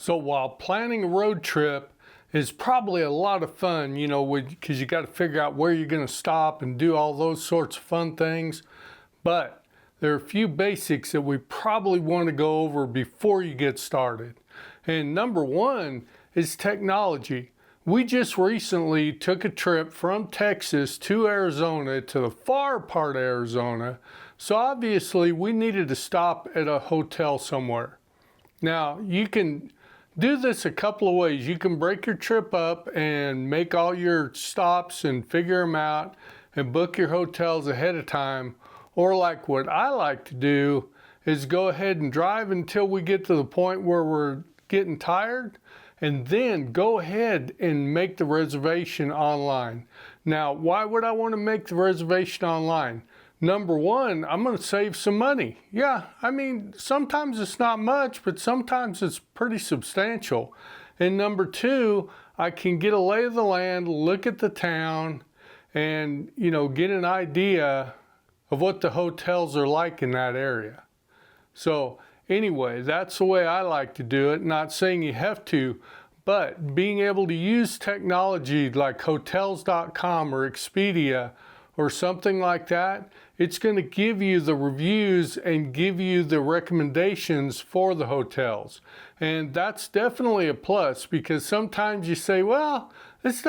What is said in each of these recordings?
So while planning a road trip is probably a lot of fun, because you got to figure out where you're going to stop and do all those sorts of fun things. But there are a few basics that we probably want to go over before you get started. And number one is technology. We just recently took a trip from Texas to Arizona, to the far part of Arizona. So obviously we needed to stop at a hotel somewhere. Now you can do this a couple of ways. You can break your trip up and make all your stops and figure them out and book your hotels ahead of time. Or like what I like to do is go ahead and drive until we get to the point where we're getting tired, and then go ahead and make the reservation online. Now, why would I want to make the reservation online? Number one, I'm going to save some money. Yeah, I mean, sometimes it's not much, but sometimes it's pretty substantial. And number two, I can get a lay of the land, look at the town, and, get an idea of what the hotels are like in that area. So anyway, that's the way I like to do it. Not saying you have to, but being able to use technology like Hotels.com or Expedia or something like that, it's going to give you the reviews and give you the recommendations for the hotels. And that's definitely a plus, because sometimes you say, well, this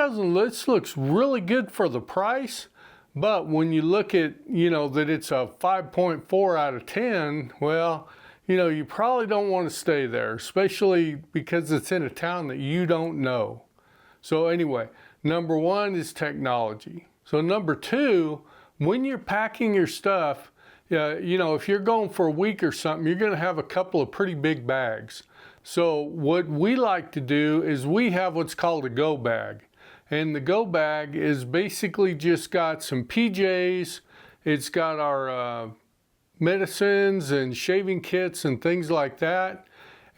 looks really good for the price. But when you look at, that it's a 5.4 out of 10, well, you probably don't want to stay there, especially because it's in a town that you don't know. So anyway, number one is technology. So number two, when you're packing your stuff, if you're going for a week or something, you're going to have a couple of pretty big bags. So what we like to do is we have what's called a go bag. And the go bag is basically just got some PJs, it's got our medicines and shaving kits and things like that.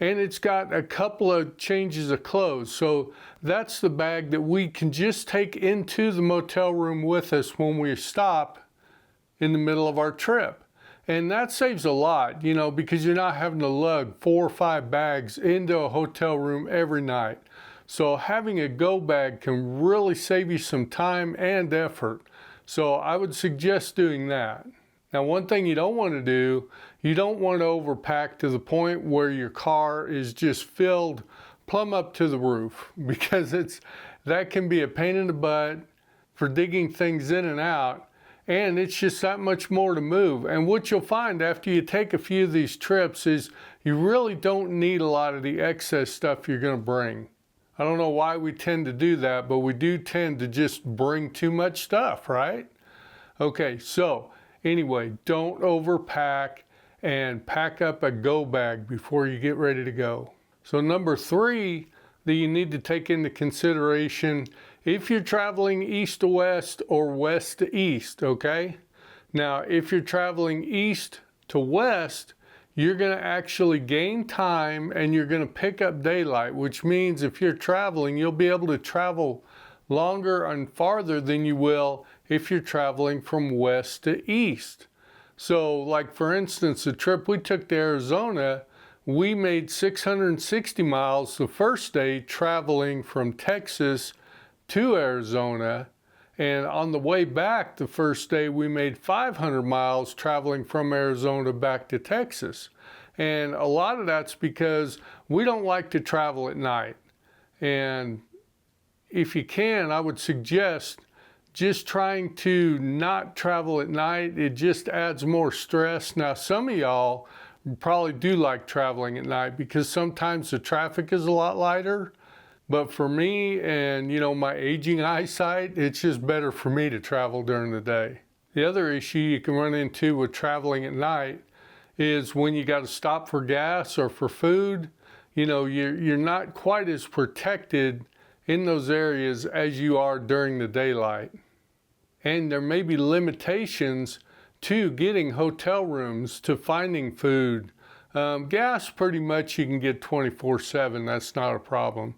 And it's got a couple of changes of clothes. So that's the bag that we can just take into the motel room with us when we stop in the middle of our trip. And that saves a lot, because you're not having to lug 4 or 5 bags into a hotel room every night. So having a go bag can really save you some time and effort. So I would suggest doing that. Now, one thing you don't want to do, you don't want to overpack to the point where your car is just filled plumb up to the roof, because that can be a pain in the butt for digging things in and out, and it's just that much more to move. And what you'll find after you take a few of these trips is you really don't need a lot of the excess stuff you're going to bring. I don't know why we tend to do that, but we do tend to just bring too much stuff, right? Okay, so anyway, don't overpack and pack up a go bag before you get ready to go. So number three that you need to take into consideration, if you're traveling east to west or west to east, okay? Now, if you're traveling east to west, you're going to actually gain time and you're going to pick up daylight, which means if you're traveling, you'll be able to travel longer and farther than you will if you're traveling from west to east. So like for instance, the trip we took to Arizona, we made 660 miles the first day traveling from Texas to Arizona. And on the way back, the first day, we made 500 miles traveling from Arizona back to Texas. And a lot of that's because we don't like to travel at night. And if you can, I would suggest just trying to not travel at night. It just adds more stress. Now, some of y'all probably do like traveling at night because sometimes the traffic is a lot lighter. But for me and, my aging eyesight, it's just better for me to travel during the day. The other issue you can run into with traveling at night is when you got to stop for gas or for food, you're not quite as protected in those areas as you are during the daylight. And there may be limitations to getting hotel rooms, to finding food. Gas, pretty much you can get 24/7, that's not a problem.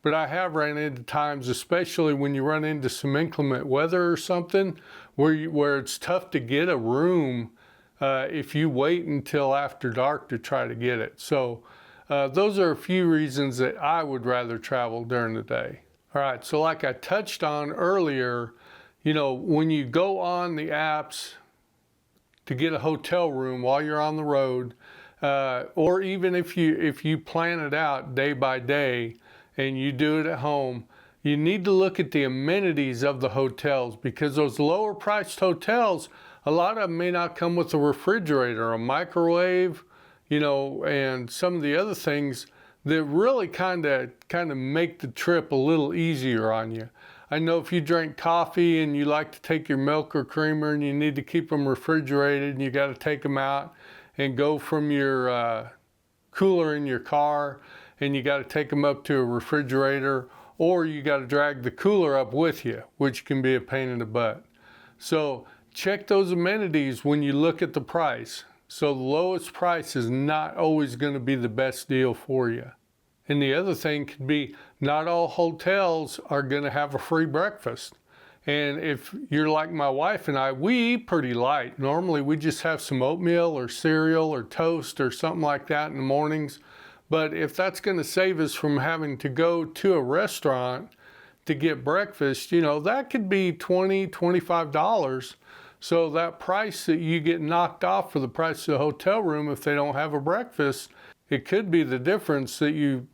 But I have ran into times, especially when you run into some inclement weather or something, where it's tough to get a room if you wait until after dark to try to get it. So those are a few reasons that I would rather travel during the day. All right, so like I touched on earlier, you know, when you go on the apps to get a hotel room while you're on the road, or even if you plan it out day by day and you do it at home, you need to look at the amenities of the hotels, because those lower priced hotels, a lot of them may not come with a refrigerator, a microwave, you know, and some of the other things that really kind of make the trip a little easier on you. I know if you drink coffee and you like to take your milk or creamer and you need to keep them refrigerated and you got to take them out and go from your cooler in your car and you got to take them up to a refrigerator, or you got to drag the cooler up with you, which can be a pain in the butt. So check those amenities when you look at the price. So the lowest price is not always going to be the best deal for you. And the other thing could be, not all hotels are going to have a free breakfast. And if you're like my wife and I, we eat pretty light. Normally we just have some oatmeal or cereal or toast or something like that in the mornings. But if that's going to save us from having to go to a restaurant to get breakfast, you know, that could be $20, $25. So that price that you get knocked off for the price of the hotel room, if they don't have a breakfast, it could be the difference that you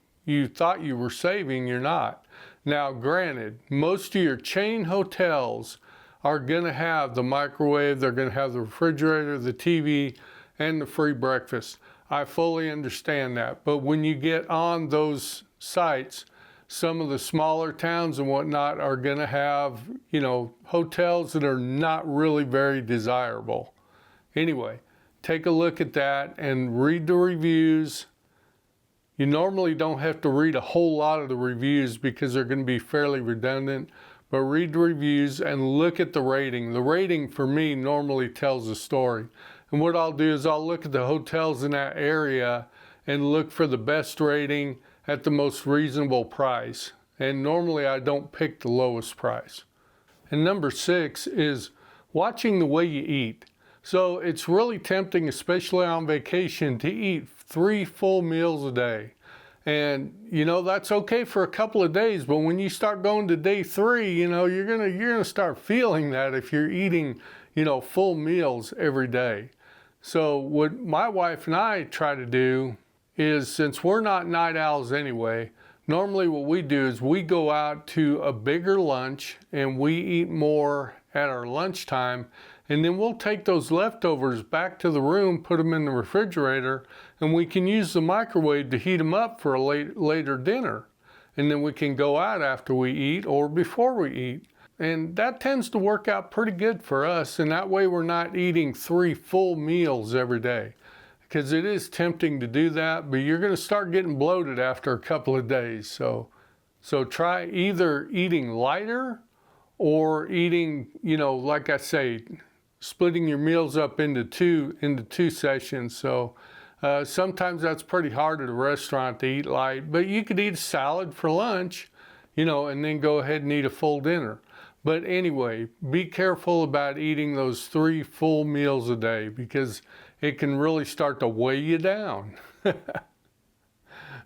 thought you were saving, you're not. Now, granted, most of your chain hotels are going to have the microwave, they're going to have the refrigerator, the TV, and the free breakfast. I fully understand that. But when you get on those sites, some of the smaller towns and whatnot are going to have, you know, hotels that are not really very desirable. Anyway, take a look at that and read the reviews. You normally don't have to read a whole lot of the reviews because they're going to be fairly redundant, but read the reviews and look at the rating. The rating for me normally tells a story. And what I'll do is I'll look at the hotels in that area and look for the best rating at the most reasonable price. And normally I don't pick the lowest price. And number 6 is watching the way you eat. So it's really tempting, especially on vacation, to eat 3 full meals a day. And you know, that's okay for a couple of days, but when you start going to day 3, you know, you're gonna start feeling that if you're eating, you know, full meals every day. So what my wife and I try to do is, since we're not night owls anyway, normally what we do is we go out to a bigger lunch and we eat more at our lunchtime, and then we'll take those leftovers back to the room, put them in the refrigerator, and we can use the microwave to heat them up for a later dinner. And then we can go out after we eat or before we eat. And that tends to work out pretty good for us, and that way we're not eating 3 full meals every day. Because it is tempting to do that, but you're going to start getting bloated after a couple of days. So try either eating lighter or eating, you know, like I say, splitting your meals up into two sessions. So sometimes that's pretty hard at a restaurant to eat light, but you could eat a salad for lunch, you know, and then go ahead and eat a full dinner. But anyway, be careful about eating those 3 full meals a day, because it can really start to weigh you down.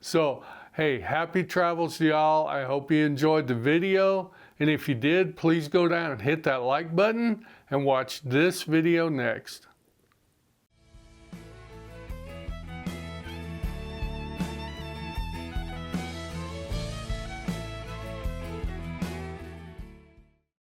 So, hey, happy travels to y'all. I hope you enjoyed the video. And if you did, please go down and hit that like button and watch this video next.